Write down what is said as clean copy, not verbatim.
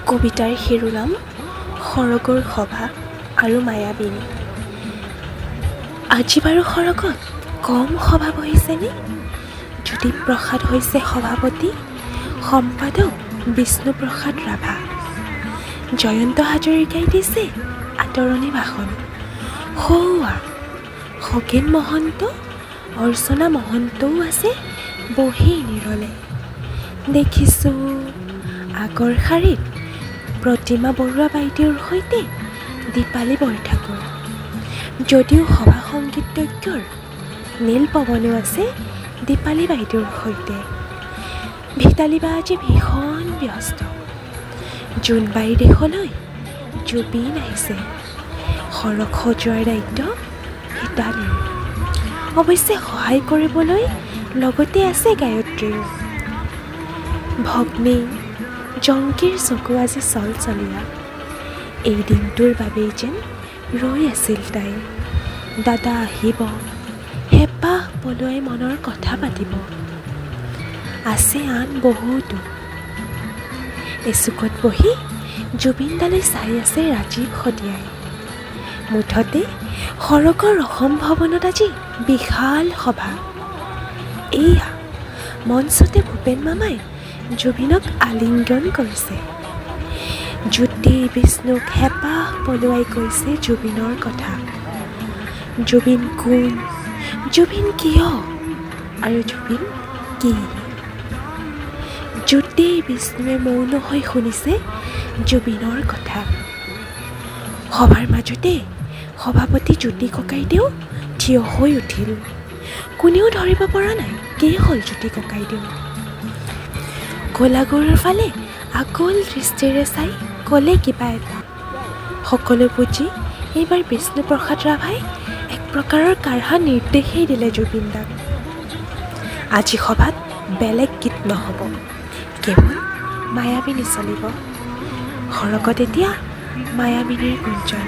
কবিতাৰ শিৰোনাম সৰগৰ সভা আৰু মায়াবিনী। আজি বাৰু সৰগত কম সভা বহিছেনে? জ্যোতিপ্ৰসাদ হৈছে সভাপতি, সম্পাদক বিষ্ণুপ্ৰসাদ ৰাভা। জয়ন্ত হাজৰিকাই দিছে আদৰণি ভাষণ। সৌৱা খগেন মহন্ত, অৰ্চনা মহন্তও আছে বহি নিৰলে। দেখিছোঁ আগৰ শাৰীত প্ৰতিমা বৰুৱা বাইদেউৰ সৈতে দীপালী বৰঠাকুৰ। যদিও সভা সংগীতজ্ঞৰ নীল পৱনো আছে দীপালী বাইদেউৰ সৈতে। ভিতালী বা আজি ভীষণ ব্যস্ত। জোনবাইৰ দেশলৈ জুবিন আহিছে। সৰগ সজোৱাৰ দায়িত্ব ভিতালীৰ। অৱশ্যে সহায় কৰিবলৈ লগতে আছে গায়ত্ৰীও। ভগ্নী জংকীৰ চকু আজি চলচলীয়া। এই দিনটোৰ বাবেই যেন ৰৈ আছিল তাই। দাদা আহিব, হেঁপাহ পলুৱাই মনৰ কথা পাতিব। আছে আন বহুতো। এচুকত বহি জুবিনদালৈ চাই আছে ৰাজীৱ শদিয়াই। মুঠতে সৰগৰ অসম ভৱনত আজি বিশাল সভা। এইয়া মঞ্চতে ভূপেন মামাই জুবিনক আলিংগন কৰিছে। জ্যোতি বিষ্ণুক হেঁপাহ পলুৱাই কৈছে জুবিনৰ কথা। জুবিন কোন, জুবিন কিয় আৰু জুবিন কি? জ্যোতি বিষ্ণুৱে মৌন হৈ শুনিছে জুবিনৰ কথা। সভাৰ মাজতে সভাপতি জ্যোতি ককাইদেউ থিয় হৈ উঠিল। কোনেও ধৰিব পৰা নাই কি হ'ল জ্যোতি ককাইদেউ। গোলাগৰৰ ফালে আগল দৃষ্টিৰে চাই ক'লে কিবা এটা। সকলো বুজি এইবাৰ বিষ্ণুপ্ৰসাদ ৰাভাই এক প্ৰকাৰৰ কাঢ়া নিৰ্দেশেই দিলে জুবিনদাক। আজি সভাত বেলেগ গীত নহ'ব, কেৱল মায়াবিনী চলিব। সৰগত এতিয়া মায়াবিনীৰ গুঞ্জন।